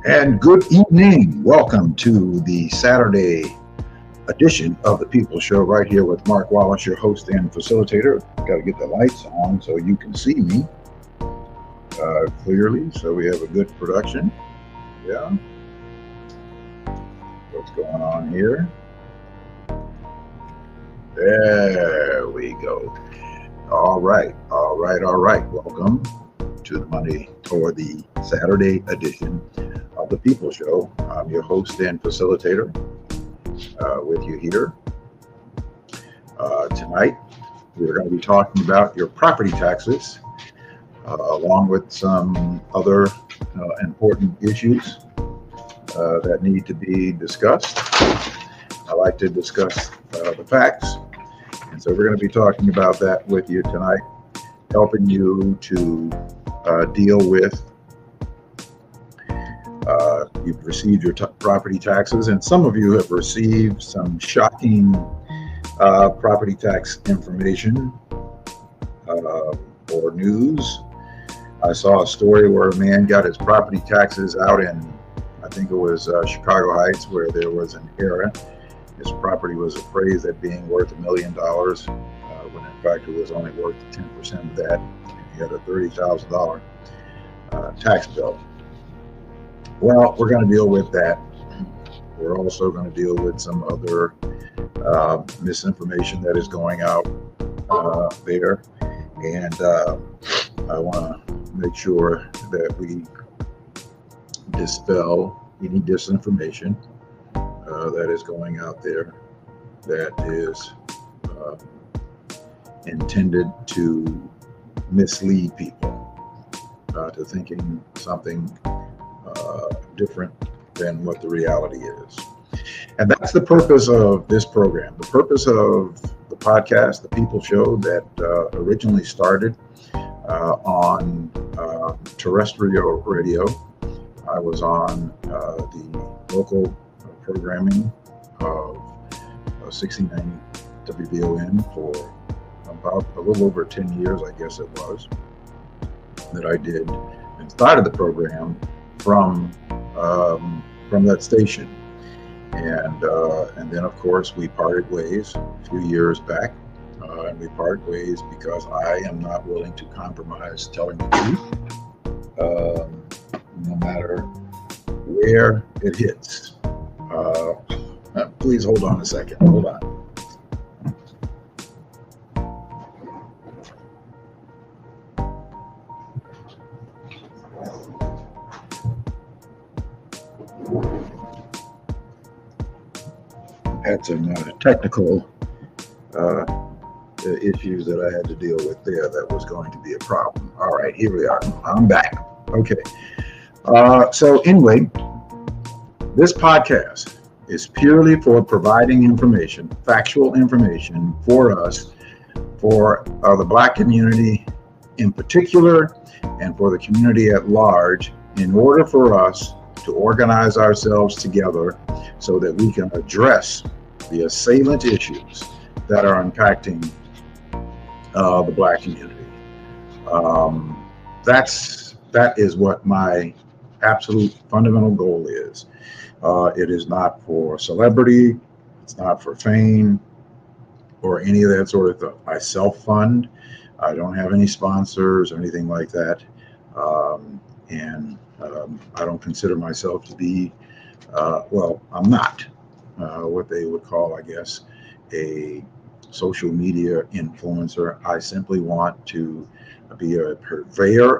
And good evening. Welcome to the Saturday edition of the People Show right here with Mark Wallace, your host and facilitator. Got to get the lights on so you can see me clearly, so we have a good production. Yeah. What's going on here? There we go. All right. Welcome to the Monday or the Saturday edition of the People Show. I'm your host and facilitator with you here. Tonight, we're going to be talking about your property taxes, along with some other important issues that need to be discussed. I like to discuss the facts, and so we're going to be talking about that with you tonight, helping you to deal with. You've received your property taxes, and some of you have received some shocking property tax information or news. I saw a story where a man got his property taxes out in, I think it was Chicago Heights, where there was an error. His property was appraised at being worth $1 million, when in fact it was only worth 10% of that. He had a $30,000 tax bill. Well, we're going to deal with that. We're also going to deal with some other misinformation that is going out there. And I want to make sure that we dispel any disinformation that is going out there that is intended to mislead people to thinking something different than what the reality is. And that's the purpose of this program. The purpose of the podcast, the People Show, that originally started on terrestrial radio. I was on the local programming of 69 WVON for about a little over 10 years, I guess it was, that I did and started the program from that station. And then of course we parted ways a few years back, and we parted ways because I am not willing to compromise telling the truth, no matter where it hits. Please hold on a second. Hold on. Had some technical issues that I had to deal with there that was going to be a problem. All right, here we are. I'm back. Okay. So anyway, this podcast is purely for providing information, factual information for us, for the Black community in particular, and for the community at large, in order for us to organize ourselves together so that we can address the salient issues that are impacting the Black community. That is what my absolute fundamental goal is. It is not for celebrity, it's not for fame or any of that sort of thing. I self-fund. I don't have any sponsors or anything like that. And I don't consider myself to be, well, I'm not what they would call, I guess, a social media influencer. I simply want to be a purveyor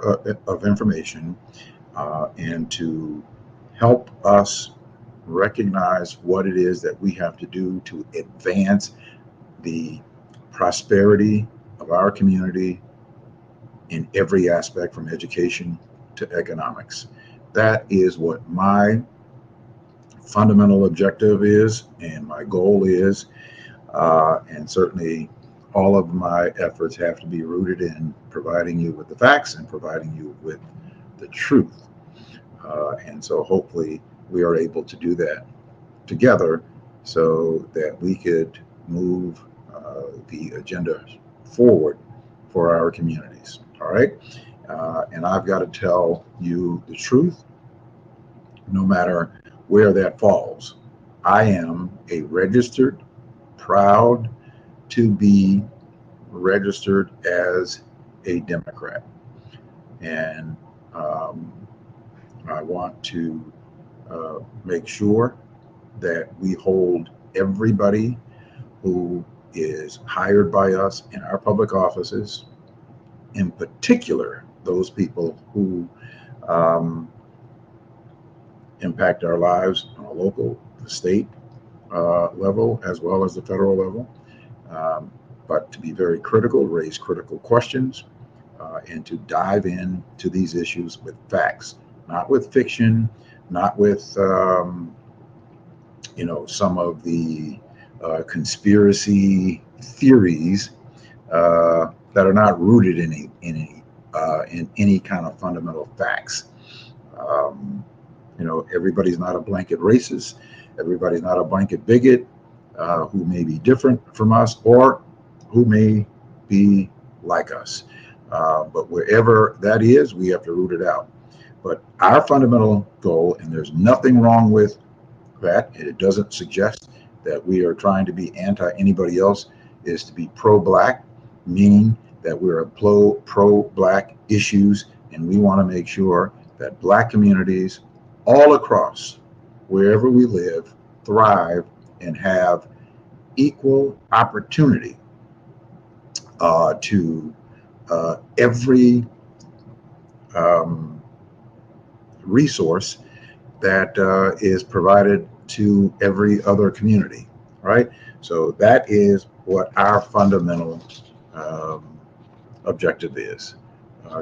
of information and to help us recognize what it is that we have to do to advance the prosperity of our community in every aspect, from education to economics. That is what my fundamental objective is and my goal is, and certainly all of my efforts have to be rooted in providing you with the facts and providing you with the truth. And so hopefully we are able to do that together so that we could move the agenda forward for our communities. All right. And I've got to tell you the truth no matter where that falls. I am a registered, proud to be registered as a Democrat. And um, I want to make sure that we hold everybody who is hired by us in our public offices, in particular, those people who um, impact our lives on a local, the state level, as well as the federal level. Um, but to be very critical, raise critical questions, and to dive into these issues with facts, not with fiction, not with some of the conspiracy theories that are not rooted in any kind of fundamental facts. Um, everybody's not a blanket racist. Everybody's not a blanket bigot who may be different from us or who may be like us. But wherever that is, we have to root it out. But our fundamental goal, and there's nothing wrong with that, it doesn't suggest that we are trying to be anti anybody else, is to be pro-black, meaning that we're pro-black issues, and we want to make sure that black communities all across, wherever we live, thrive and have equal opportunity to every resource that is provided to every other community, right? So that is what our fundamental objective is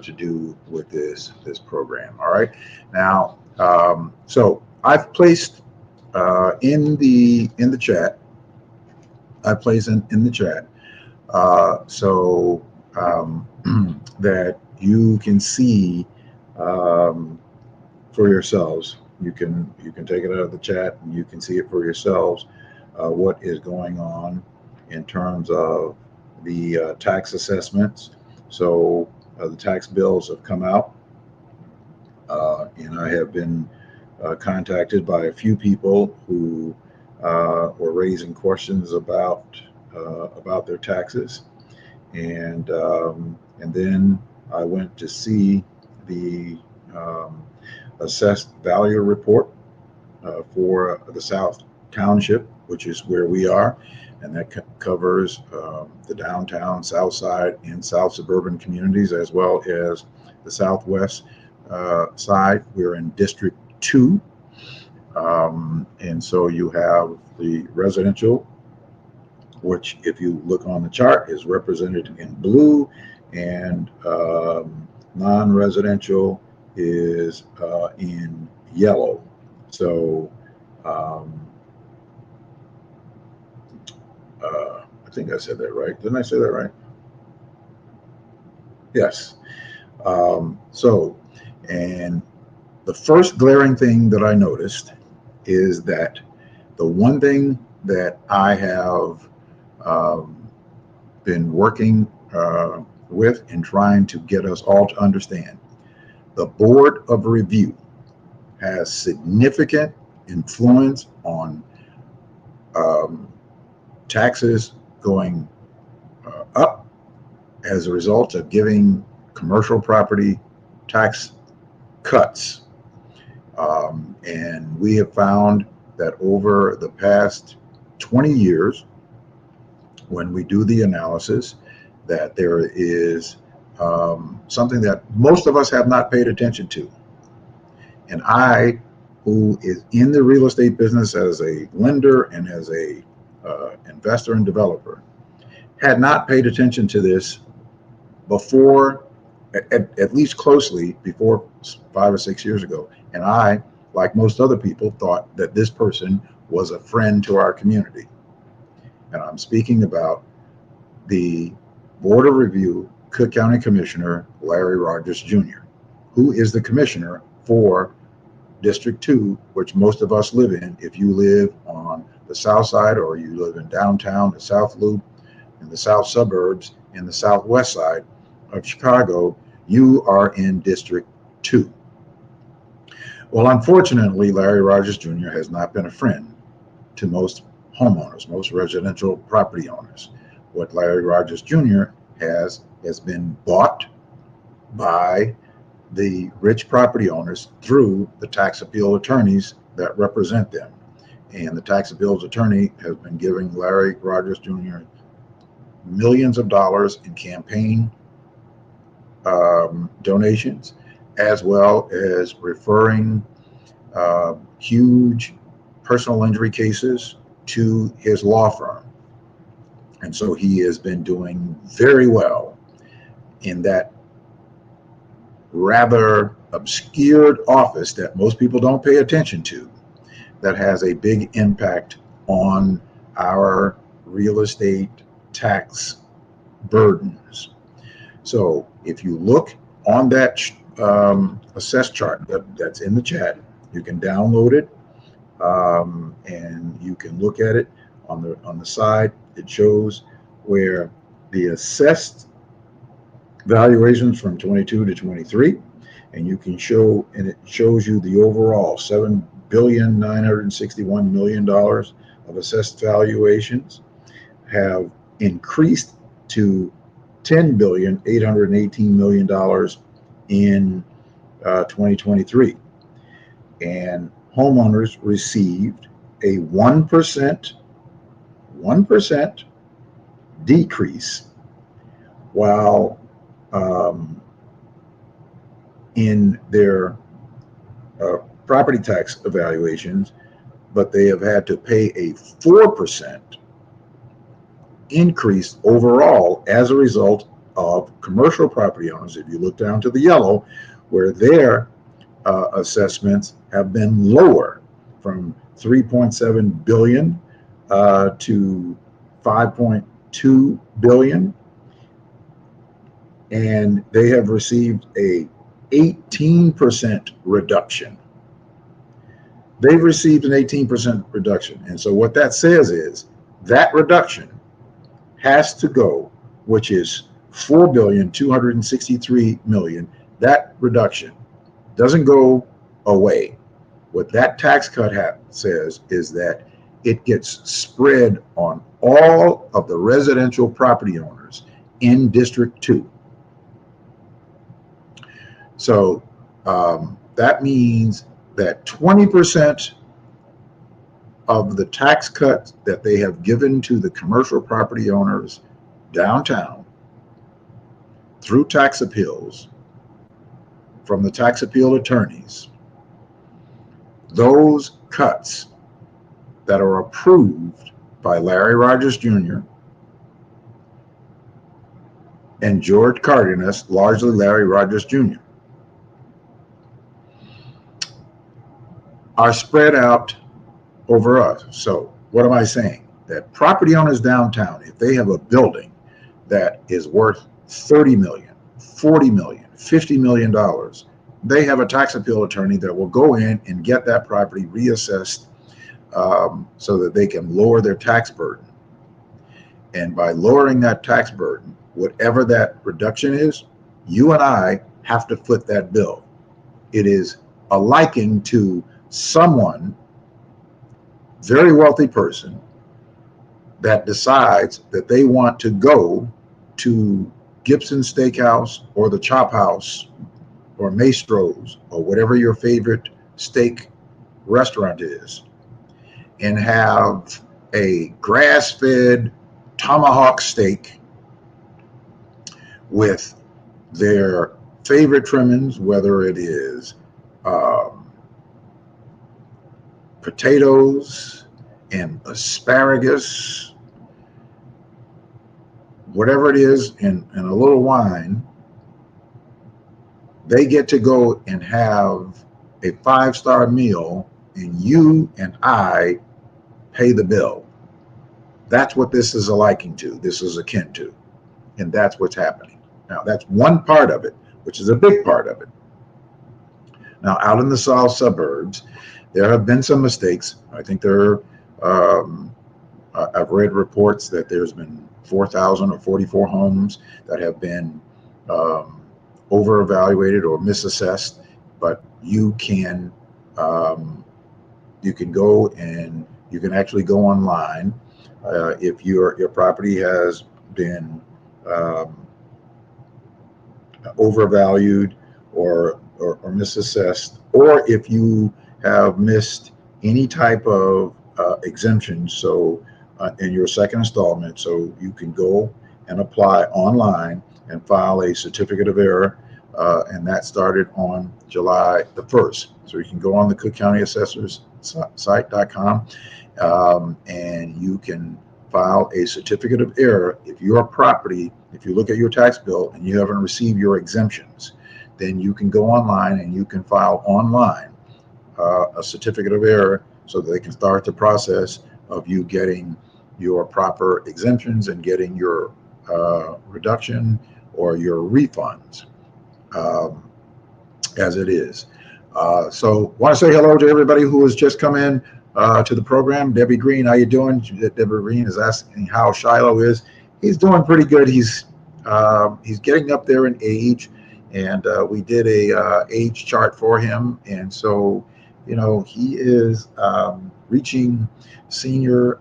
to do with this program. All right. Now, so I've placed in the chat. I place in the chat so that you can see for yourselves. You can take it out of the chat and you can see it for yourselves what is going on in terms of the tax assessments. So the tax bills have come out, and I have been contacted by a few people who were raising questions about their taxes, and then I went to see the assessed value report for the South Township, which is where we are, and that covers the downtown, South Side, and South suburban communities, as well as the Southwest side. We're in District 2, and so you have the residential, which, if you look on the chart, is represented in blue, and non-residential is in yellow. So I think I said that right. Didn't I say that right? Yes. And the first glaring thing that I noticed is that the one thing that I have been working with and trying to get us all to understand, the Board of Review has significant influence on taxes going up as a result of giving commercial property tax cuts. And we have found that over the past 20 years, when we do the analysis, that there is something that most of us have not paid attention to. And I, who is in the real estate business as a lender and as a investor and developer, had not paid attention to this before, at least closely, before 5 or 6 years ago. And I, like most other people, thought that this person was a friend to our community. And I'm speaking about the Board of Review Cook County Commissioner Larry Rogers Jr., who is the commissioner for District 2, which most of us live in. If you live on the south side, or you live in downtown, the South Loop, in the south suburbs, in the southwest side of Chicago, you are in District 2. Well, unfortunately, Larry Rogers Jr. has not been a friend to most homeowners, most residential property owners. What Larry Rogers Jr. has been bought by the rich property owners through the tax appeal attorneys that represent them. And the tax appeals attorney has been giving Larry Rogers Jr. millions of dollars in campaign donations, as well as referring huge personal injury cases to his law firm. And so he has been doing very well in that rather obscured office that most people don't pay attention to, that has a big impact on our real estate tax burdens. So if you look on that assess chart that's in the chat, you can download it, and you can look at it on the side. It shows where the assessed valuations from 22 to 23, and you can show, and it shows you the overall $7,961,000,000 of assessed valuations have increased to $10,818,000,000 in 2023. And homeowners received a 1% decrease, while in their property tax evaluations, but they have had to pay a 4% increase overall as a result of commercial property owners. If you look down to the yellow, where their assessments have been lower from 3.7 billion to 5.2 billion, and they have received a 18% reduction. They've received an 18% reduction. And so what that says is that reduction has to go, which is $4,263,000,000. That reduction doesn't go away. What that tax cut says is that it gets spread on all of the residential property owners in District 2. So that means that 20% of the tax cut that they have given to the commercial property owners downtown through tax appeals from the tax appeal attorneys, those cuts that are approved by Larry Rogers Jr. and George Cardenas, largely Larry Rogers Jr., are spread out over us. So what am I saying? That property owners downtown, if they have a building that is worth $30 million, $40 million, $50 million, they have a tax appeal attorney that will go in and get that property reassessed so that they can lower their tax burden. And by lowering that tax burden, whatever that reduction is, you and I have to foot that bill. It is a liking to someone, very wealthy person, that decides that they want to go to Gibson Steakhouse or the Chop House or Maestro's or whatever your favorite steak restaurant is, and have a grass-fed tomahawk steak with their favorite trimmings, whether it is potatoes and asparagus, whatever it is, and a little wine. They get to go and have a 5-star meal, and you and I pay the bill. That's what this is a liking to. This is akin to. And that's what's happening. Now, that's one part of it, which is a big part of it. Now, out in the south suburbs, there have been some mistakes. I think I've read reports that there's been 4,044 homes that have been over-evaluated or misassessed, but you can You can go and you can actually go online if your property has been overvalued or misassessed, or if you have missed any type of exemption. So in your second installment, so you can go and apply online and file a certificate of error, and that started on July the 1st. So you can go on the Cook County Assessors site.com, and you can file a certificate of error. If your property, if you look at your tax bill and you haven't received your exemptions, then you can go online and you can file online a certificate of error so that they can start the process of you getting your proper exemptions and getting your reduction or your refunds as it is. So want to say hello to everybody who has just come in to the program. Debbie Green, how you doing? Debbie Green is asking how Shiloh is. He's doing pretty good. He's getting up there in age, and we did a age chart for him, and so he is reaching senior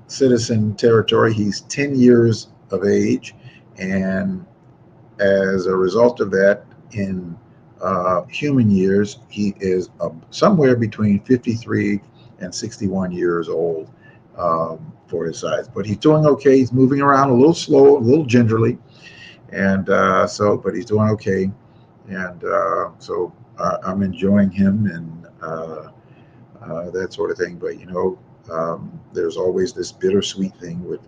citizen territory. He's 10 years of age, and as a result of that, in human years, he is somewhere between 53 and 61 years old for his size. But he's doing okay. He's moving around a little slow, a little gingerly, and but he's doing okay. And so I'm enjoying him and that sort of thing. But there's always this bittersweet thing with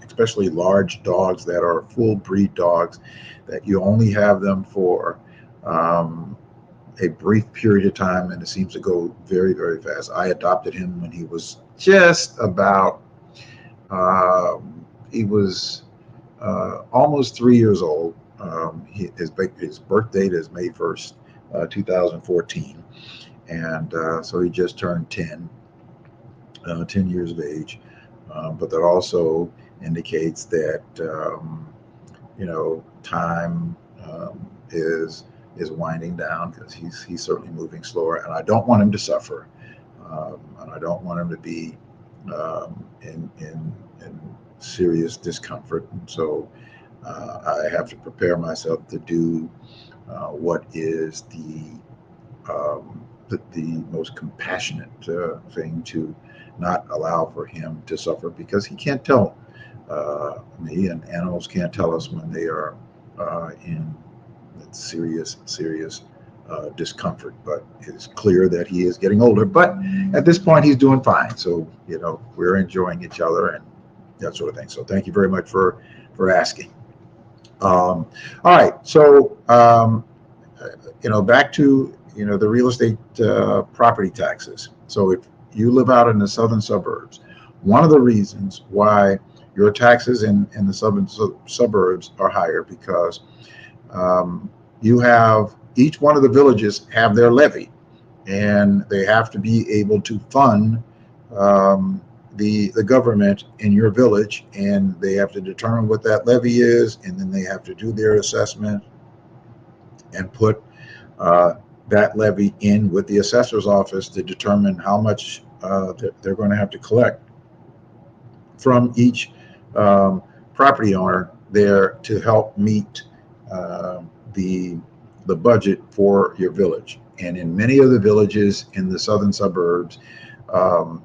especially large dogs that are full breed dogs, that you only have them for a brief period of time, and it seems to go very, very fast. I adopted him when he was just about almost 3 years old. His birth date is May 1st, 2014, and so he just turned 10 years of age. But that also indicates that time is winding down, because he's certainly moving slower, and I don't want him to suffer, and I don't want him to be in serious discomfort. And so I have to prepare myself to do what is the most compassionate thing, to not allow for him to suffer, because he can't tell me, and animals can't tell us when they are in serious discomfort. But it's clear that he is getting older, but at this point he's doing fine. So we're enjoying each other and that sort of thing. So thank you very much for asking. All right, so back to the real estate property taxes. So if you live out in the southern suburbs, one of the reasons why your taxes in the southern suburbs are higher, because you have, each one of the villages have their levy, and they have to be able to fund the government in your village, and they have to determine what that levy is, and then they have to do their assessment and put that levy in with the assessor's office to determine how much they're going to have to collect from each property owner there to help meet the budget for your village. And in many of the villages in the southern suburbs, a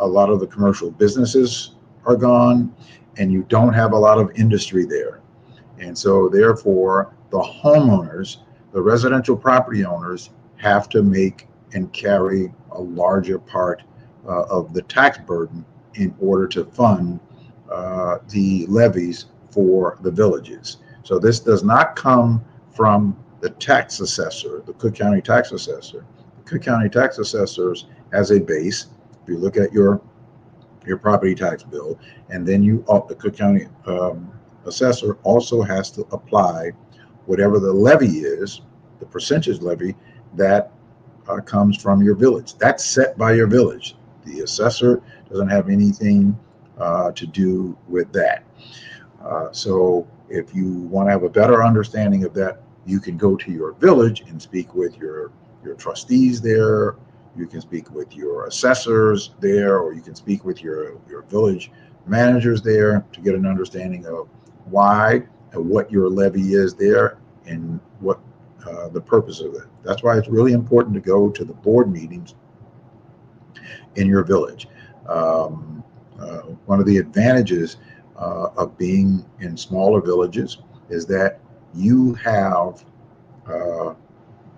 lot of the commercial businesses are gone, and you don't have a lot of industry there. And so therefore the homeowners, the residential property owners, have to make and carry a larger part of the tax burden in order to fund the levies for the villages. So this does not come from the tax assessor, the Cook County tax assessor. The Cook County tax assessors has a base. If you look at your property tax bill, and then the Cook County assessor also has to apply whatever the levy is, the percentage levy that comes from your village. That's set by your village. The assessor doesn't have anything to do with that. So if you want to have a better understanding of that You can go to your village and speak with your trustees there. You can speak with your assessors there, or you can speak with your village managers there to get an understanding of why and what your levy is there and what the purpose of it. That's why it's really important to go to the board meetings in your village. One of the advantages of being in smaller villages is that you have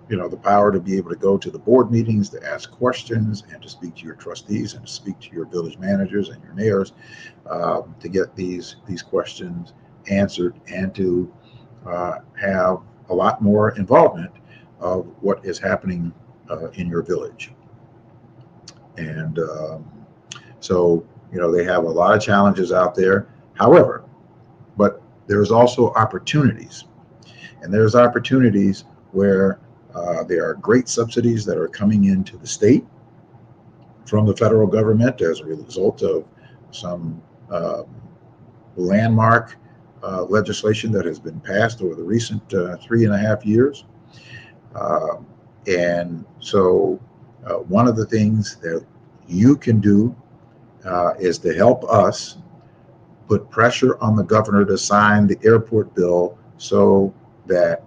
the power to be able to go to the board meetings, to ask questions, and to speak to your trustees, and to speak to your village managers and your mayors to get these questions answered, and to have a lot more involvement of what is happening in your village. And so they have a lot of challenges out there. However, but there's also opportunities, and there's opportunities where there are great subsidies that are coming into the state from the federal government as a result of some landmark legislation that has been passed over the recent 3.5 years. And so one of the things that you can do is to help us put pressure on the governor to sign the airport bill so that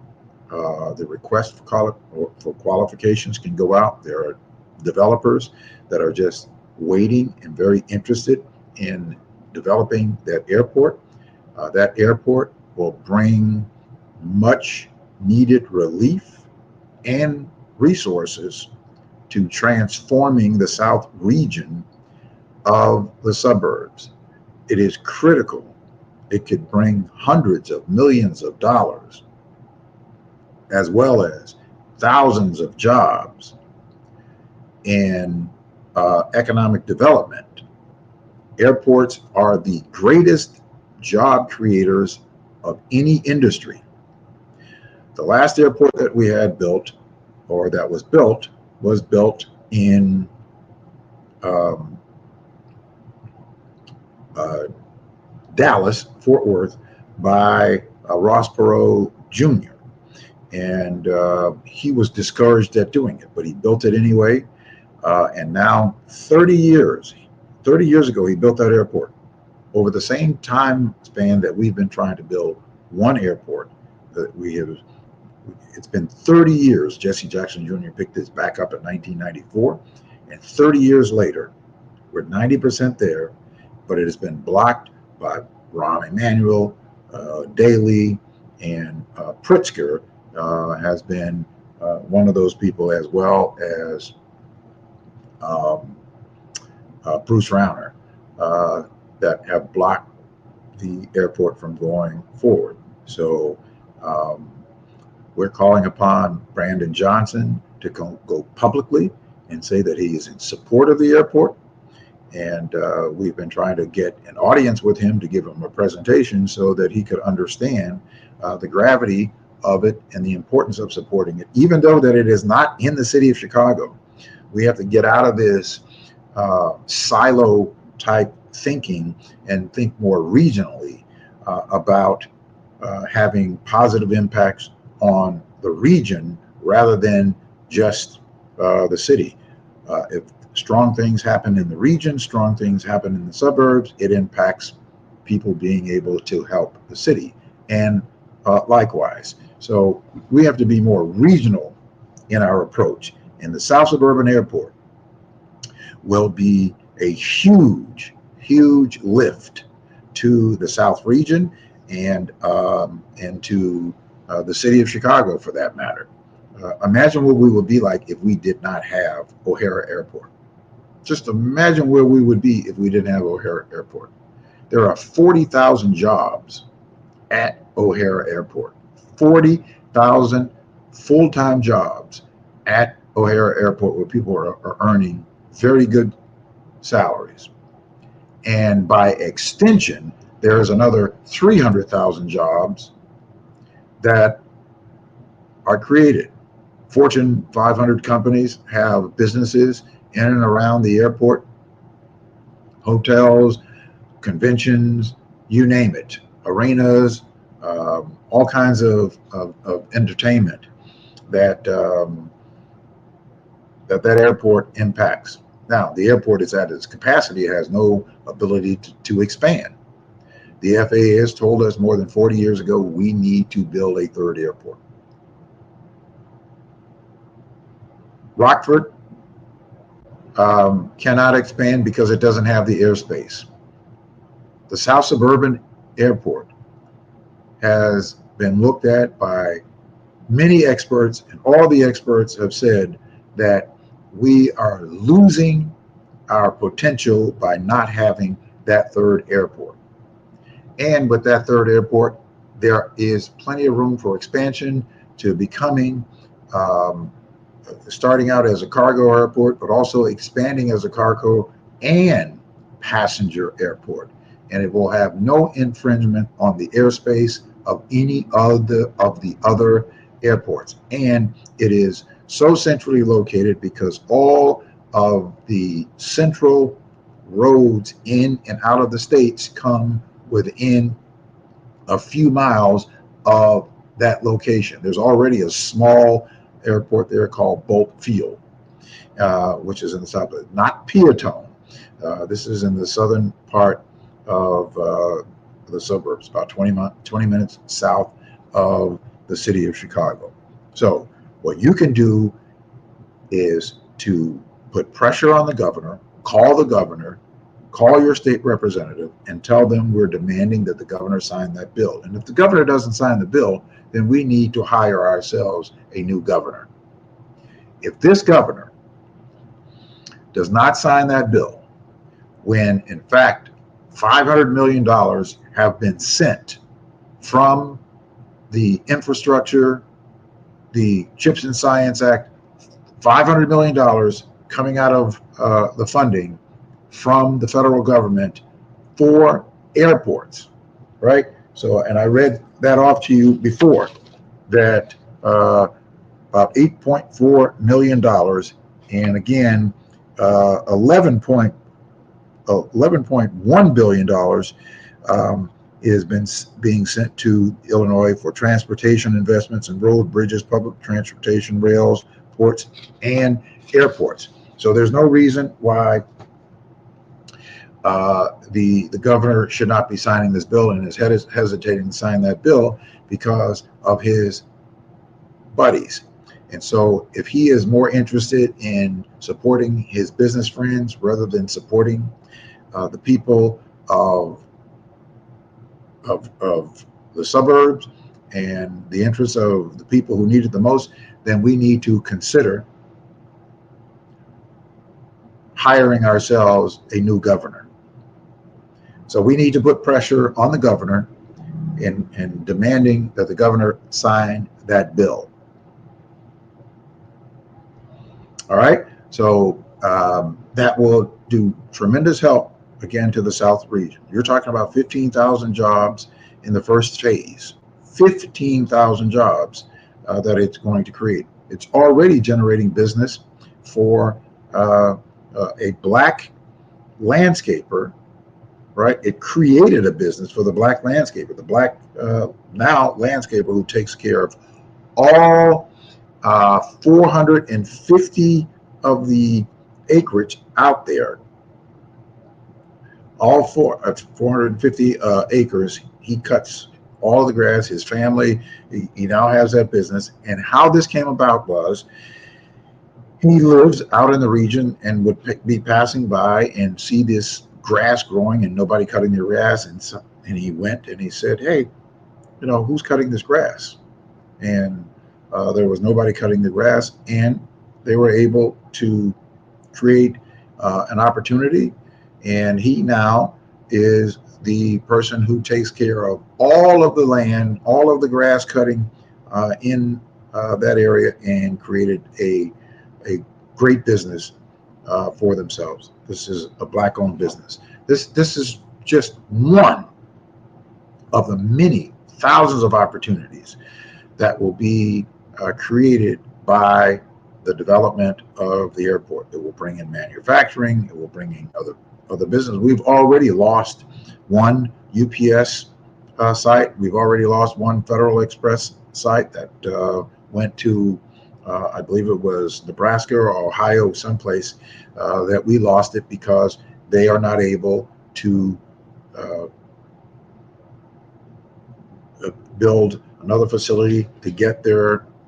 the request for qualifications can go out. There are developers that are just waiting and very interested in developing that airport. That airport will bring much needed relief and resources to transforming the South region of the suburbs. It is critical. It could bring hundreds of millions of dollars, as well as thousands of jobs in economic development. Airports are the greatest job creators of any industry. The last airport that we had built, or that was built in Dallas, Fort Worth, by Ross Perot Jr. And he was discouraged at doing it, but he built it anyway. And now 30 years ago, he built that airport. Over the same time span that we've been trying to build one airport, it's been 30 years. Jesse Jackson Jr. picked this back up in 1994. And 30 years later, we're 90% there, but it has been blocked by Rahm Emanuel, Daley, and Pritzker has been one of those people, as well as Bruce Rauner, that have blocked the airport from going forward. So we're calling upon Brandon Johnson to go publicly and say that he is in support of the airport. And we've been trying to get an audience with him to give him a presentation so that he could understand the gravity of it and the importance of supporting it, even though that it is not in the city of Chicago. We have to get out of this silo type thinking and think more regionally about having positive impacts on the region rather than just the city. If strong things happen in the region, strong things happen in the suburbs, it impacts people being able to help the city, and likewise. So we have to be more regional in our approach. And the South Suburban Airport will be a huge lift to the South region and to the city of Chicago, for that matter. Imagine what we would be like if we did not have O'Hara Airport. Just imagine where we would be if we didn't have O'Hara Airport. There are 40,000 jobs at O'Hara Airport. 40,000 full-time jobs at O'Hara Airport, where people are earning very good salaries. And by extension, there's another 300,000 jobs that are created. Fortune 500 companies have businesses in and around the airport, hotels, conventions, you name it, arenas, all kinds of entertainment that that airport impacts. Now, the airport is at its capacity, it has no ability to expand. The FAA has told us more than 40 years ago we need to build a third airport. Rockford cannot expand because it doesn't have the airspace. The South Suburban Airport has been looked at by many experts, and all the experts have said that we are losing our potential by not having that third airport. And with that third airport, there is plenty of room for expansion to becoming starting out as a cargo airport, but also expanding as a cargo and passenger airport. And it will have no infringement on the airspace of any of the other airports. And it is so centrally located because all of the central roads in and out of the states come within a few miles of that location. There's already a small airport there called Bolt Field, which is in the south, not Peatone. This is in the southern part of the suburbs, about 20 minutes south of the city of Chicago. So what you can do is to put pressure on the governor, call your state representative, and tell them we're demanding that the governor sign that bill. And if the governor doesn't sign the bill, then we need to hire ourselves a new governor. If this governor does not sign that bill, when in fact $500 million have been sent from the infrastructure, the CHIPS and Science Act, $500 million coming out of the funding from the federal government for airports, right? So, and I read that off to you before, that about $8.4 million, and again, $11.1 billion is being sent to Illinois for transportation investments in road, bridges, public transportation, rails, ports, and airports. So there's no reason why the governor should not be signing this bill, and is hesitating to sign that bill because of his buddies. And so if he is more interested in supporting his business friends rather than supporting the people of the suburbs and the interests of the people who need it the most, then we need to consider hiring ourselves a new governor. So we need to put pressure on the governor in demanding that the governor sign that bill. All right, so that will do tremendous help again to the South region. You're talking about 15,000 jobs in the first phase, 15,000 jobs that it's going to create. It's already generating business for a black landscaper, right? It created a business for the black landscaper, the black now landscaper who takes care of all 450 of the acreage out there. All 450 acres, he cuts all the grass. His family, he now has that business. And how this came about was he lives out in the region and would be passing by and see this grass growing and nobody cutting their grass. And he went and he said, hey, who's cutting this grass? And there was nobody cutting the grass, and they were able to create an opportunity. And he now is the person who takes care of all of the land, all of the grass cutting in that area, and created a great business for themselves. This is a black-owned business. This is just one of the many thousands of opportunities that will be created by the development of the airport. It will bring in manufacturing. It will bring in other business. We've already lost one UPS site. We've already lost one Federal Express site that went to, I believe it was Nebraska or Ohio, someplace, that we lost it because they are not able to uh, build another facility to get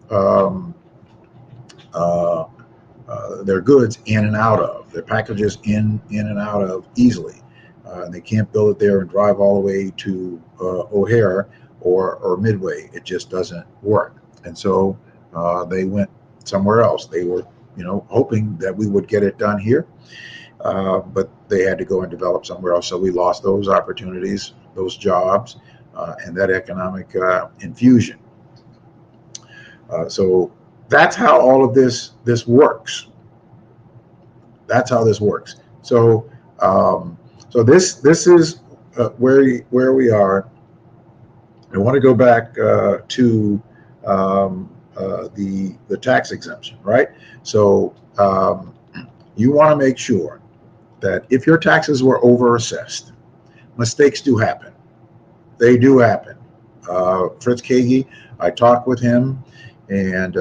um, uh, their goods in and out of, their packages in and out of easily. And they can't build it there and drive all the way to O'Hare or Midway. It just doesn't work. And so they went somewhere else. They were, hoping that we would get it done here, but they had to go and develop somewhere else. So we lost those opportunities, those jobs, and that economic infusion. So that's how all of this works. That's how this works. So so this is where we are. I want to go back to the tax exemption, right? So you want to make sure that if your taxes were overassessed, mistakes do happen. They do happen. Fritz Kagi, I talked with him, and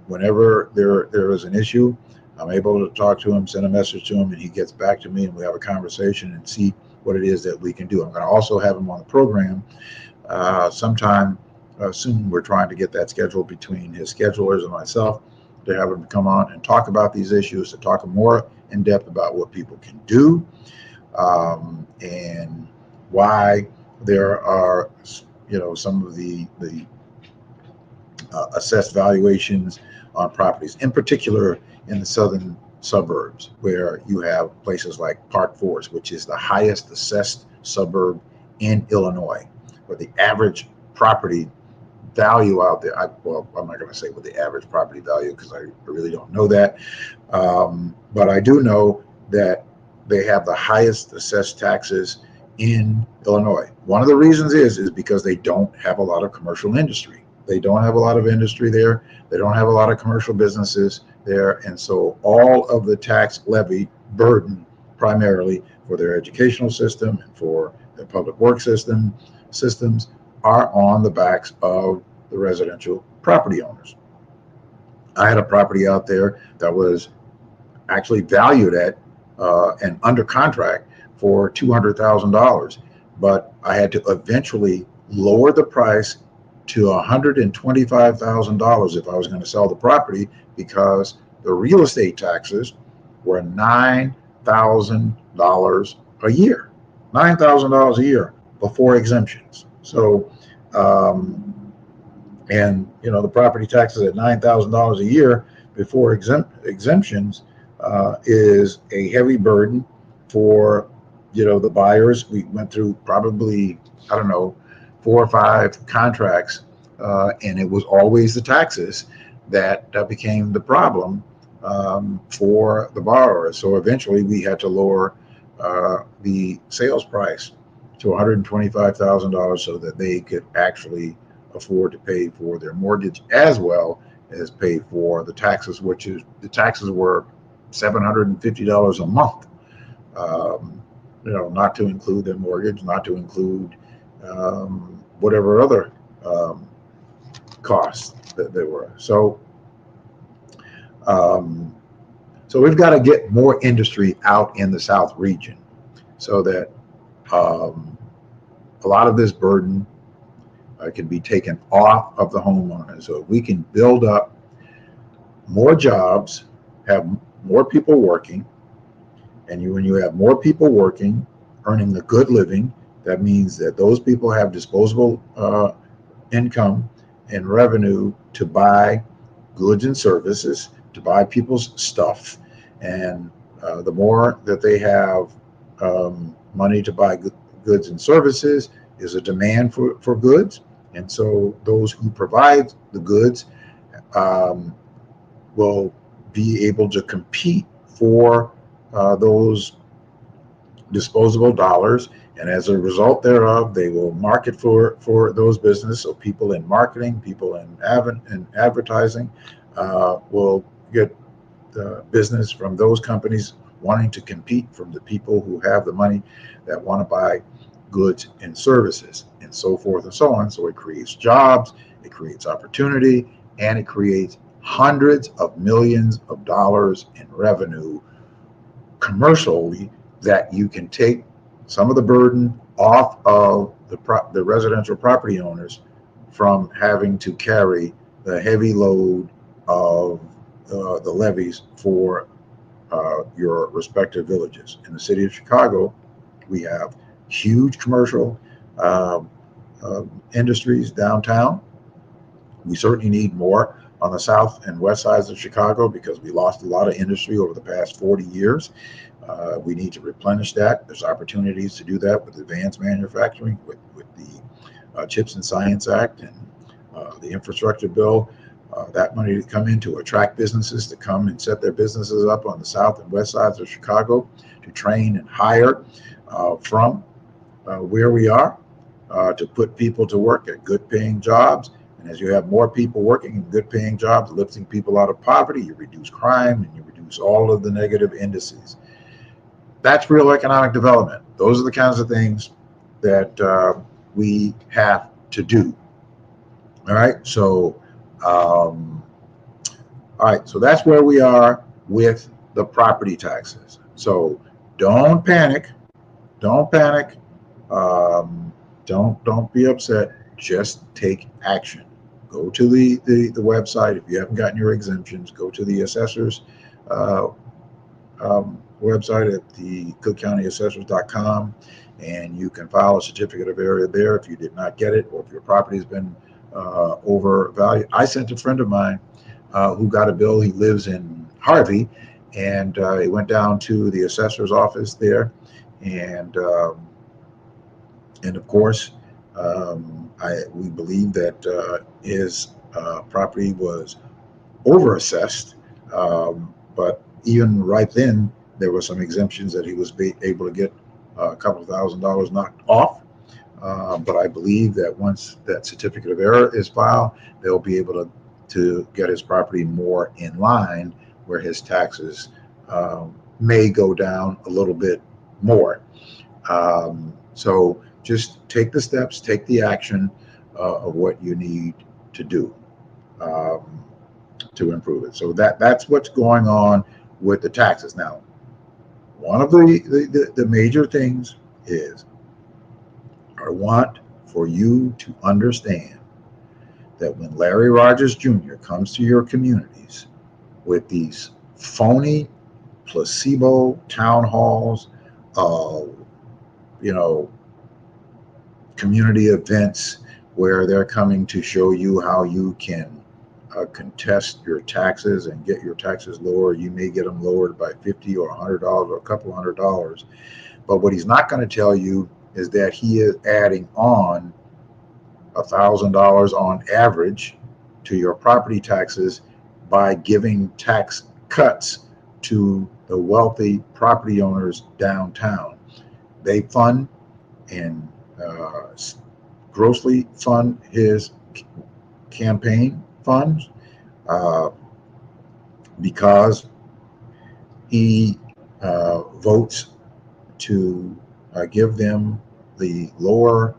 whenever there is an issue, I'm able to talk to him, send a message to him, and he gets back to me, and we have a conversation and see what it is that we can do. I'm going to also have him on the program sometime soon. We're trying to get that scheduled between his schedulers and myself to have him come on and talk about these issues, to talk more in depth about what people can do and why there are, some of the assessed valuations on properties, in particular in the southern suburbs, where you have places like Park Forest, which is the highest assessed suburb in Illinois, where the average property value out there, I'm not going to say what the average property value, because I really don't know that, but I do know that they have the highest assessed taxes in Illinois. One of the reasons is because they don't have a lot of commercial industry. They don't have a lot of industry there. They don't have a lot of commercial businesses there. And so all of the tax levy burden primarily for their educational system and for their public works systems are on the backs of the residential property owners. I had a property out there that was actually valued at and under contract for $200,000, but I had to eventually lower the price to $125,000 if I was going to sell the property, because the real estate taxes were $9,000 a year, $9,000 a year before exemptions. So, and the property taxes at $9,000 a year before exemptions is a heavy burden for the buyers. We went through probably, I don't know, 4 or 5 contracts, and it was always the taxes that became the problem for the borrower. So eventually we had to lower the sales price to $125,000 so that they could actually afford to pay for their mortgage as well as pay for the taxes, which is, the taxes were $750 a month. Not to include their mortgage, not to include whatever other costs that there were. So we've got to get more industry out in the South region so that a lot of this burden can be taken off of the homeowner. So if we can build up more jobs, have more people working, and when you have more people working, earning a good living, that means that those people have disposable income and revenue to buy goods and services, to buy people's stuff. And the more that they have money to buy goods and services, is a demand for goods. And so those who provide the goods will be able to compete for those disposable dollars, and as a result thereof, they will market for those businesses. So people in marketing, people in advertising will get business from those companies wanting to compete from the people who have the money that want to buy goods and services, and so forth and so on. So it creates jobs, it creates opportunity, and it creates hundreds of millions of dollars in revenue commercially, that you can take some of the burden off of the residential property owners from having to carry the heavy load of the levies for your respective villages. In the city of Chicago, we have huge commercial uh, industries downtown. We certainly need more on the south and west sides of Chicago because we lost a lot of industry over the past 40 years. We need to replenish that. There's opportunities to do that with advanced manufacturing, with the CHIPS and Science Act and the infrastructure bill. That money to come in to attract businesses to come and set their businesses up on the south and west sides of Chicago, to train and hire from where we are, to put people to work at good paying jobs. And as you have more people working in good paying jobs, lifting people out of poverty, you reduce crime and you reduce all of the negative indices. That's real economic development. Those are the kinds of things that we have to do. All right. So, all right. So that's where we are with the property taxes. So don't panic. Don't panic. Don't be upset. Just take action. Go to the website. If you haven't gotten your exemptions, go to the assessor's website at the cookcountyassessors.com, and you can file a certificate of area there if you did not get it, or if your property has been overvalued. I sent a friend of mine who got a bill. He lives in Harvey, and he went down to the assessor's office there, and of course, we believe that his property was overassessed, but even right then, there were some exemptions that he was able to get a couple of $1,000s knocked off. But I believe that once that certificate of error is filed, they'll be able to get his property more in line, where his taxes may go down a little bit more. So just take the steps, take the action of what you need to do to improve it. So that's what's going on with the taxes. Now, one of the major things is, I want for you to understand that when Larry Rogers Jr. comes to your communities with these phony placebo town halls, community events where they're coming to show you how you can contest your taxes and get your taxes lower. You may get them lowered by $50 or $100 or a couple $100. But what he's not going to tell you is that he is adding on $1,000 on average to your property taxes by giving tax cuts to the wealthy property owners downtown. They fund and grossly fund his campaign funds because he votes to give them the lower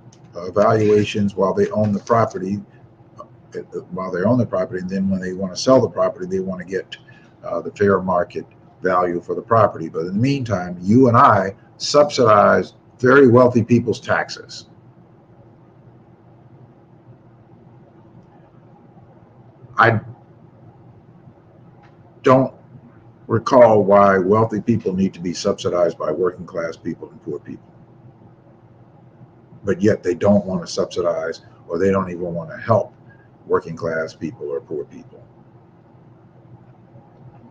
valuations while they own the property. And then when they want to sell the property, they want to get the fair market value for the property. But in the meantime, you and I subsidize very wealthy people's taxes. I don't recall why wealthy people need to be subsidized by working class people and poor people. But yet they don't want to subsidize, or they don't even want to help working class people or poor people.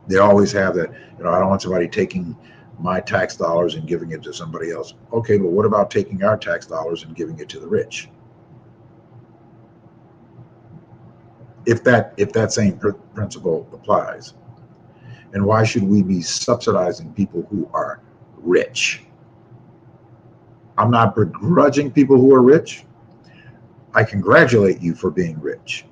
They always have that, I don't want somebody taking my tax dollars and giving it to somebody else. Okay, but what about taking our tax dollars and giving it to the rich? If that same principle applies. And why should we be subsidizing people who are rich? I'm not begrudging people who are rich. I congratulate you for being rich.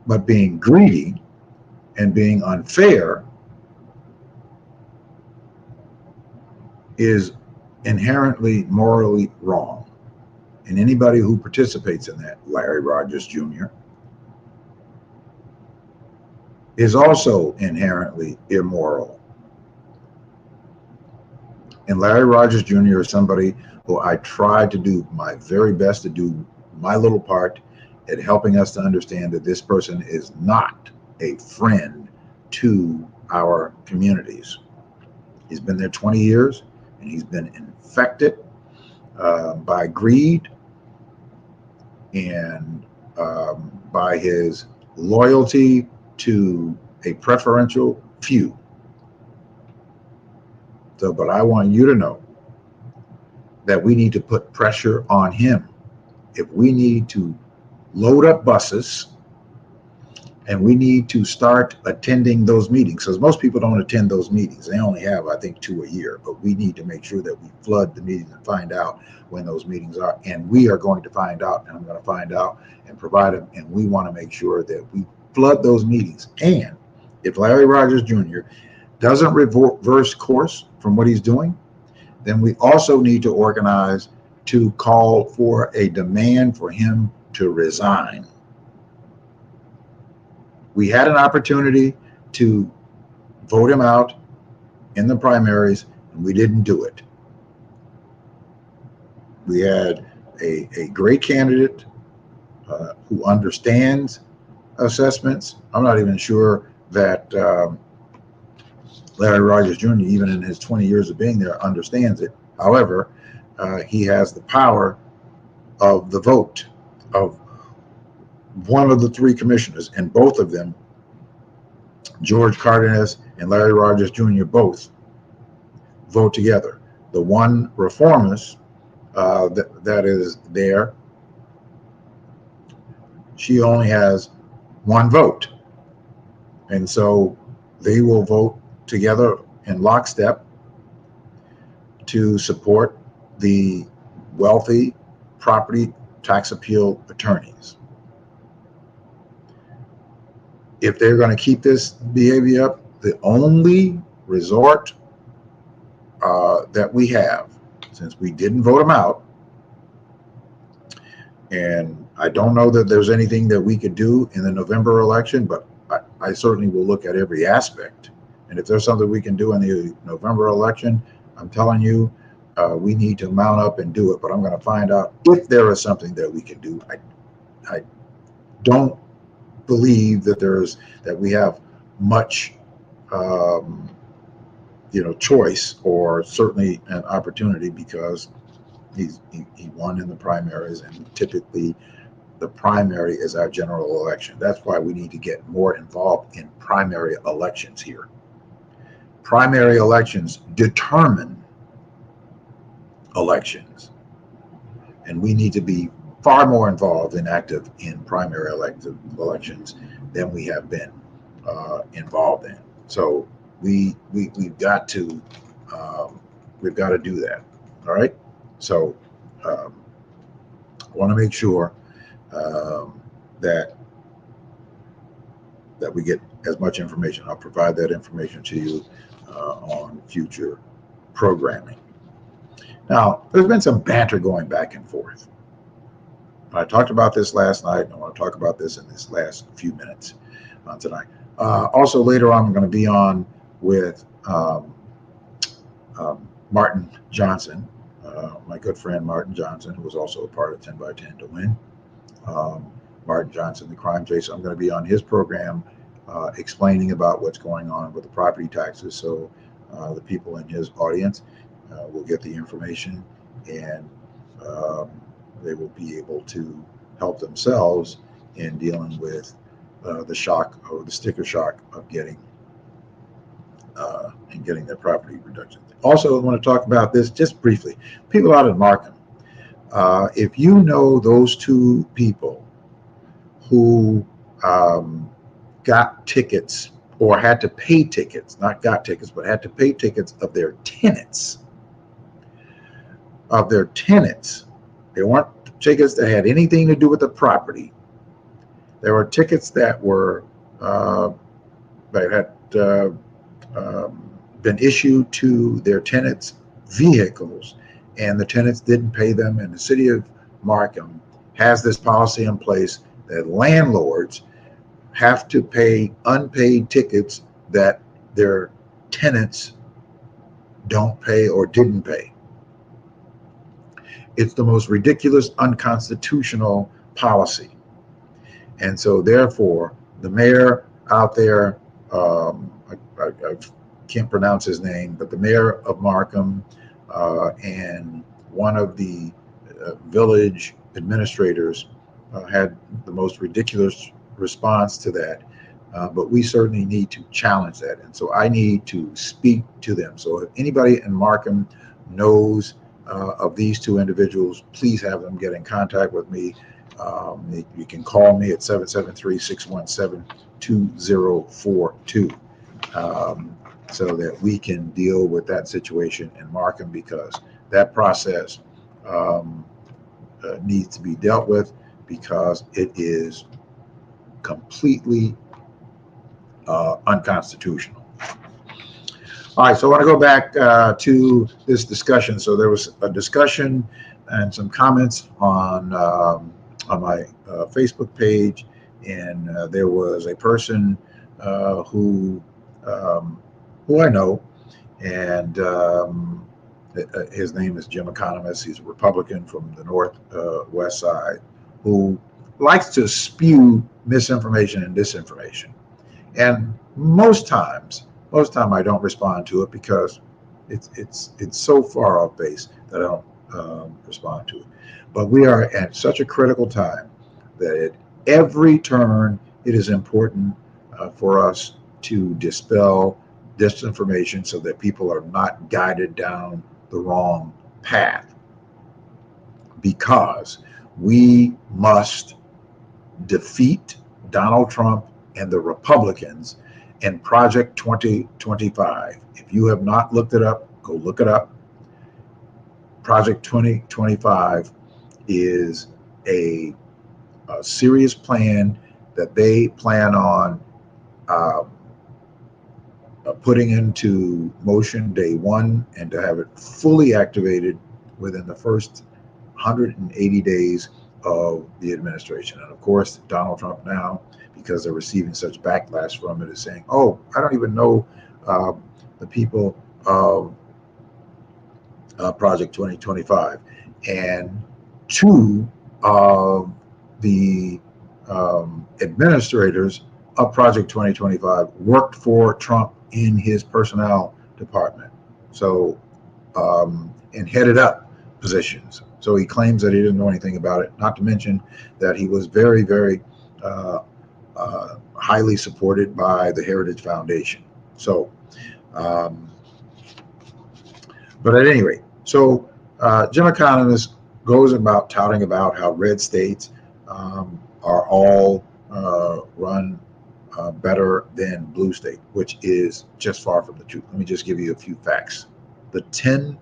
But being greedy and being unfair is inherently morally wrong. And anybody who participates in that, Larry Rogers Jr., is also inherently immoral. And Larry Rogers Jr. is somebody who I tried to do my very best to do my little part at helping us to understand that this person is not a friend to our communities. He's been there 20 years and he's been infected by greed and by his loyalty to a preferential few. So, but I want you to know that we need to put pressure on him. If we need to load up buses and we need to start attending those meetings, because most people don't attend those meetings. They only have, I think, 2 a year, but we need to make sure that we flood the meetings and find out when those meetings are. And we are going to find out, and I'm going to find out and provide them. And we want to make sure that we flood those meetings. And if Larry Rogers Jr. doesn't reverse course from what he's doing, then we also need to organize to call for a demand for him to resign. We had an opportunity to vote him out in the primaries, and we didn't do it. We had a great candidate who understands assessments. I'm not even sure that Larry Rogers Jr., even in his 20 years of being there, understands it. However, he has the power of the vote of one of the 3 commissioners, and both of them, George Cardenas and Larry Rogers Jr., both vote together. The one reformist that is there, she only has 1 vote. And so they will vote together in lockstep to support the wealthy property tax appeal attorneys. If they're going to keep this behavior up, the only resort that we have, since we didn't vote them out, and I don't know that there's anything that we could do in the November election, but I certainly will look at every aspect. And if there's something we can do in the November election, I'm telling you, we need to mount up and do it. But I'm going to find out if there is something that we can do. I don't believe that we have much choice, or certainly an opportunity, because he won in the primaries, and typically the primary is our general election. That's why we need to get more involved in primary elections here. Primary elections determine elections, and we need to be far more involved and active in primary elections than we have been involved in. So we've got to do that. All right. So I want to make sure that we get as much information. I'll provide that information to you on future programming. Now, there's been some banter going back and forth. I talked about this last night, and I want to talk about this in this last few minutes tonight. Also, later on, I'm going to be on with Martin Johnson, my good friend Martin Johnson, who was also a part of 10 by 10 to Win. Martin Johnson, the crime chaser. I'm going to be on his program explaining about what's going on with the property taxes. So the people in his audience will get the information, and they will be able to help themselves in dealing with the shock, or the sticker shock, of getting their property reduction. Also, I want to talk about this just briefly. People out in Markham, if you know those 2 people who got tickets, or had to pay tickets, not got tickets, but had to pay tickets of their tenants. They weren't tickets that had anything to do with the property. There were tickets that were that had been issued to their tenants vehicles, and the tenants didn't pay them, and the city of Markham has this policy in place that landlords have to pay unpaid tickets that their tenants don't pay or didn't pay. It's the most ridiculous, unconstitutional policy. And so therefore, the mayor out there, I can't pronounce his name, but the mayor of Markham and one of the village administrators had the most ridiculous response to that. But we certainly need to challenge that. And so I need to speak to them. So if anybody in Markham knows of these two individuals, please have them get in contact with me. You can call me at 773-617-2042 so that we can deal with that situation in Markham, because that process needs to be dealt with, because it is completely unconstitutional. All right, so I want to go back to this discussion. So there was a discussion and some comments on my Facebook page, and there was a person who I know, and his name is Jim Economist. He's a Republican from the Northwest side, who likes to spew misinformation and disinformation. And most time I don't respond to it, because it's so far off base that I don't respond to it. But we are at such a critical time that at every turn it is important for us to dispel disinformation so that people are not guided down the wrong path, because we must defeat Donald Trump and the Republicans in Project 2025. If you have not looked it up, go look it up. Project 2025 is a serious plan that they plan on putting into motion day one, and to have it fully activated within the first 180 days of the administration. And of course, Donald Trump now, because they're receiving such backlash from it, is saying, oh, I don't even know the people of Project 2025. And two of the administrators of Project 2025 worked for Trump in his personnel department. So, and headed up positions. So he claims that he didn't know anything about it, not to mention that he was very, very highly supported by the Heritage Foundation. So, but at any rate, so Jim Economist goes about touting about how red states are all run better than blue state, which is just far from the truth. Let me just give you a few facts. The 10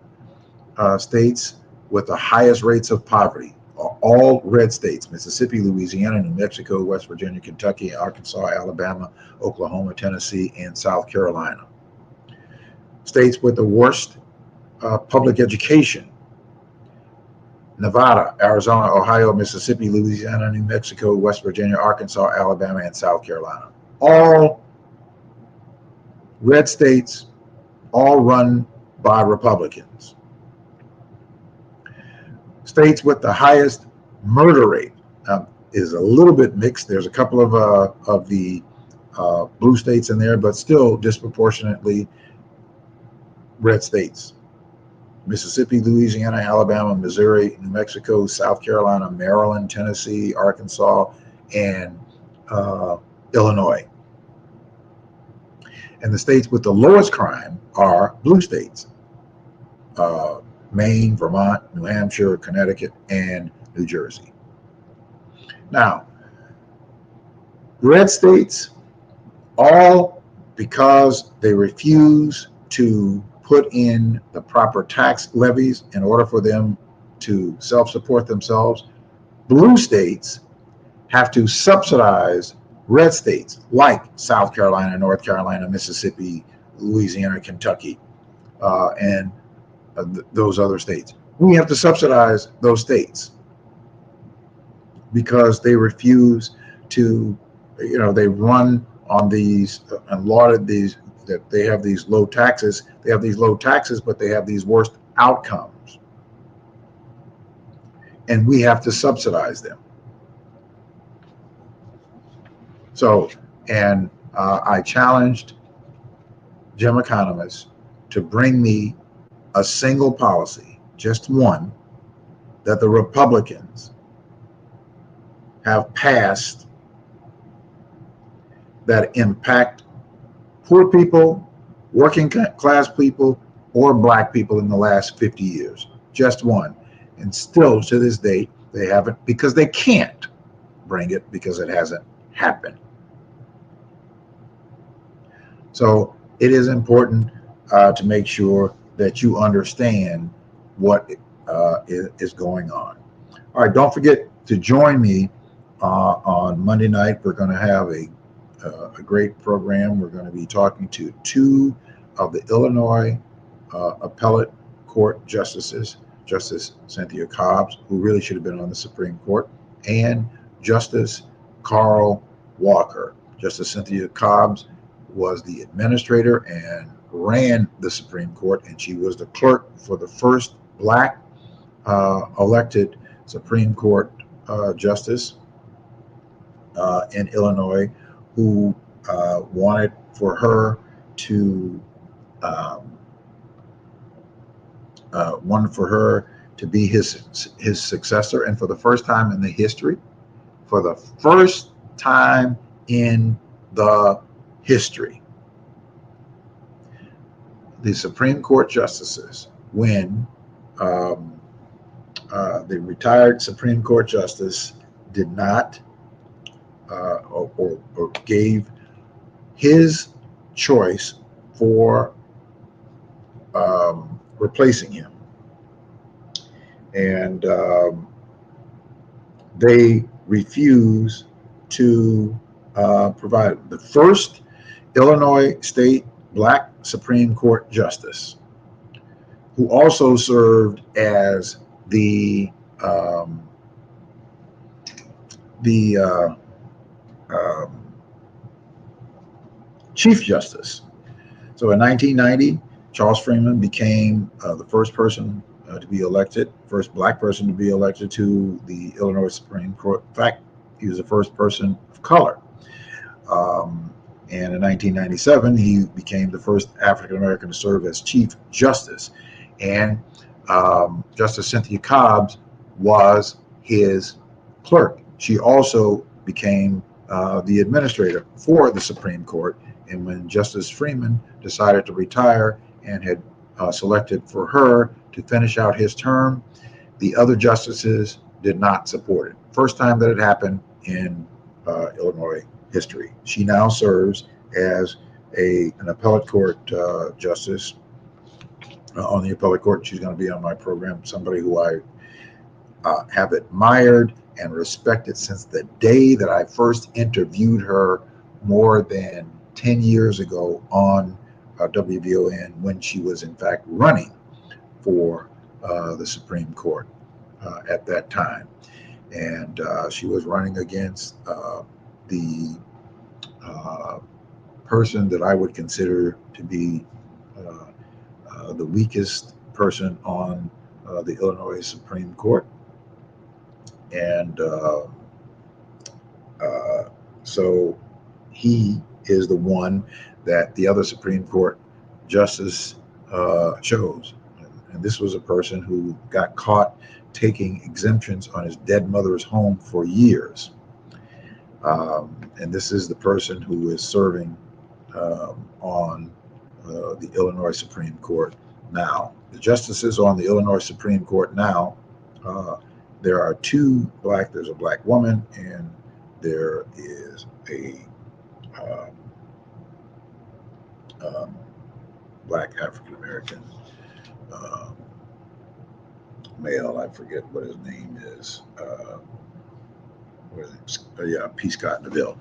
states with the highest rates of poverty are all red states: Mississippi, Louisiana, New Mexico, West Virginia, Kentucky, Arkansas, Alabama, Oklahoma, Tennessee, and South Carolina. States with the worst public education: Nevada, Arizona, Ohio, Mississippi, Louisiana, New Mexico, West Virginia, Arkansas, Alabama, and South Carolina. All red states, all run by Republicans. States with the highest murder rate is a little bit mixed. There's a couple of the blue states in there, but still disproportionately red states: Mississippi, Louisiana, Alabama, Missouri, New Mexico, South Carolina, Maryland, Tennessee, Arkansas, and Illinois. And the states with the lowest crime are blue states: Maine, Vermont, New Hampshire, Connecticut, and New Jersey. Now, red states, all because they refuse to put in the proper tax levies in order for them to self-support themselves. Blue states have to subsidize red states like South Carolina, North Carolina, Mississippi, Louisiana, Kentucky, and those other states. We have to subsidize those states because they refuse to, they run on these and lauded these, that they have these low taxes. They have these low taxes, but they have these worst outcomes. And we have to subsidize them. So, and I challenged Jim economists to bring me a single policy, just one, that the Republicans have passed that impact poor people, working class people, or black people in the last 50 years. Just one. And still to this day, they haven't, because they can't bring it because it hasn't happened. So it is important to make sure that you understand what is going on. All right, don't forget to join me on Monday night. We're going to have a great program. We're going to be talking to two of the Illinois appellate court justices, Justice Cynthia Cobbs, who really should have been on the Supreme Court, and Justice Carl Walker. Justice Cynthia Cobbs was the administrator and ran the Supreme Court, and she was the clerk for the first black elected Supreme Court justice in Illinois, who wanted for her to be his successor, and for the first time in the history, the Supreme Court justices, when the retired Supreme Court justice did not or gave his choice for replacing him, and they refused to provide the first Illinois state black Supreme Court justice, who also served as the Chief Justice. So in 1990, Charles Freeman became the first person to be elected, first black person to be elected to the Illinois Supreme Court. In fact, he was the first person of color. And in 1997, he became the first African American to serve as Chief Justice. And Justice Cynthia Cobbs was his clerk. She also became the administrator for the Supreme Court. And when Justice Freeman decided to retire and had selected for her to finish out his term, the other justices did not support it. First time that it happened in Illinois history. She now serves as an appellate court justice on the appellate court. She's going to be on my program, somebody who I have admired and respected since the day that I first interviewed her more than 10 years ago on WVON, when she was in fact running for the Supreme Court at that time. And she was running against the person that I would consider to be the weakest person on the Illinois Supreme Court. And so he is the one that the other Supreme Court justice chose. And this was a person who got caught taking exemptions on his dead mother's home for years. And this is the person who is serving on the Illinois Supreme Court now. The justices on the Illinois Supreme Court now, there are two black, there's a black woman, and there is a black African American male. I forget what his name is. P. Scott DeVille.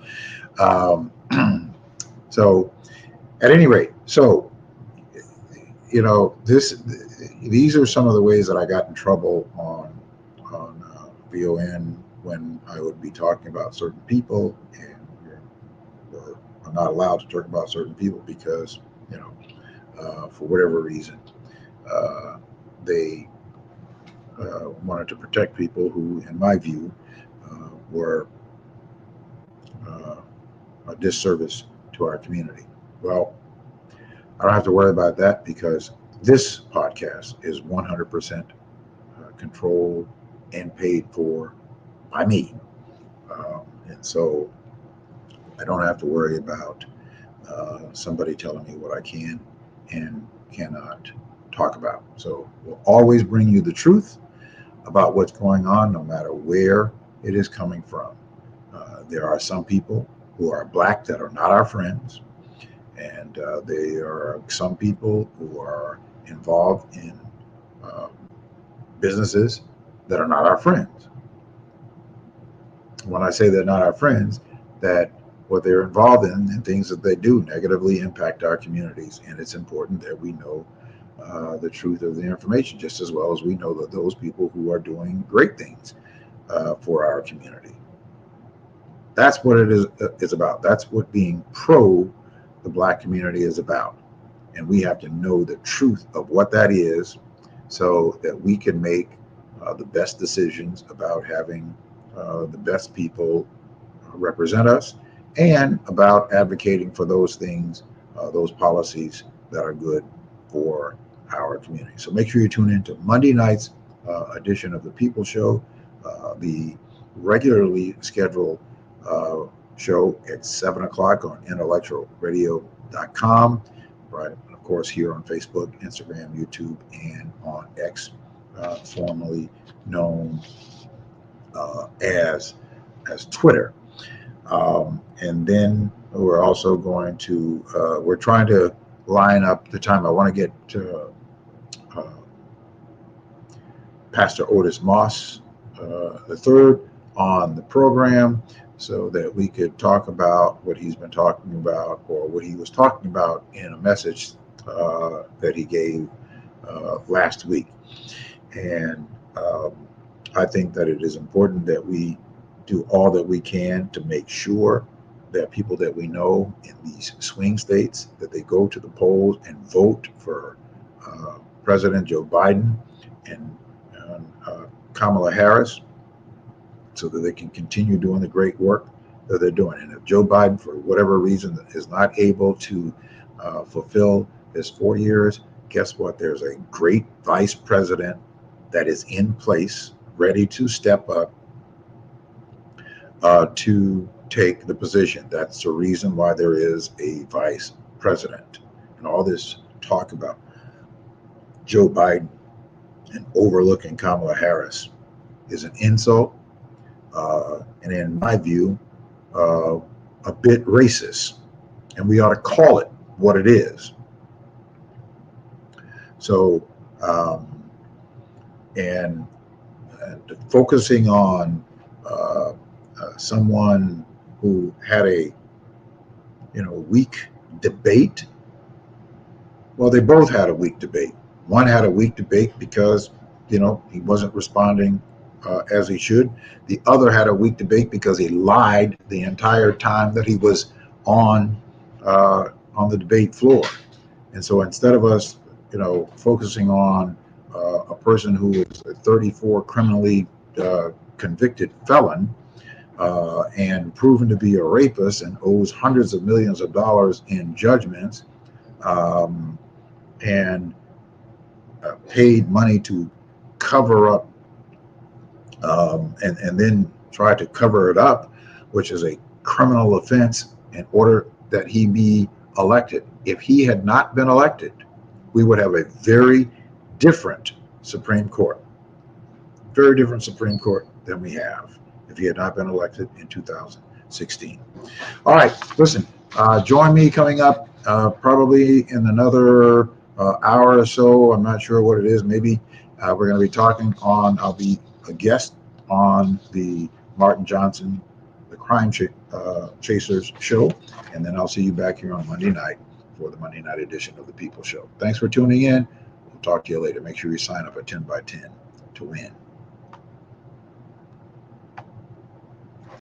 So, at any rate, so these are some of the ways that I got in trouble on VON when I would be talking about certain people, and we're not allowed to talk about certain people because, for whatever reason, they wanted to protect people who, in my view, were a disservice to our community. Well, I don't have to worry about that because this podcast is 100% controlled and paid for by me. And so I don't have to worry about somebody telling me what I can and cannot talk about. So we'll always bring you the truth about what's going on, no matter where it is coming from. There are some people who are black that are not our friends, and there are some people who are involved in businesses that are not our friends. When I say they're not our friends, that what they're involved in and things that they do negatively impact our communities, and it's important that we know the truth of the information, just as well as we know that those people who are doing great things for our community. That's what it is about. That's what being pro the black community is about. And we have to know the truth of what that is so that we can make the best decisions about having the best people represent us, and about advocating for those things, those policies that are good for our community. So make sure you tune in to Monday night's edition of the People Show, the regularly scheduled show at 7 o'clock on intellectualradio.com, right? And of course, here on Facebook, Instagram, YouTube, and on X, formerly known as Twitter. And then we're also going to, we're trying to line up the time. I want to get Pastor Otis Moss III on the program so that we could talk about what he's been talking about, or what he was talking about in a message that he gave last week. And I think that it is important that we do all that we can to make sure that people that we know in these swing states, that they go to the polls and vote for President Joe Biden and Kamala Harris, so that they can continue doing the great work that they're doing. And if Joe Biden, for whatever reason, is not able to fulfill his 4 years, guess what? There's a great vice president that is in place, ready to step up to take the position. That's the reason why there is a vice president. And all this talk about Joe Biden and overlooking Kamala Harris is an insult, and in my view, a bit racist. And we ought to call it what it is. So, and focusing on someone who had a weak debate. Well, they both had a weak debate. One had a weak debate because he wasn't responding as he should. The other had a weak debate because he lied the entire time that he was on the debate floor. And so instead of us focusing on a person who is a 34 criminally convicted felon and proven to be a rapist and owes hundreds of millions of dollars in judgments, and paid money to cover up and then try to cover it up, which is a criminal offense, in order that he be elected. If he had not been elected, we would have a very different Supreme Court. Very different Supreme Court than we have if he had not been elected in 2016. All right, listen, join me coming up probably in another hour or so. I'm not sure what it is. Maybe we're going to be talking on, I'll be a guest on the Martin Johnson, the Crime Chasers show. And then I'll see you back here on Monday night for the Monday night edition of the People Show. Thanks for tuning in. We'll talk to you later. Make sure you sign up at 10 by 10 to win.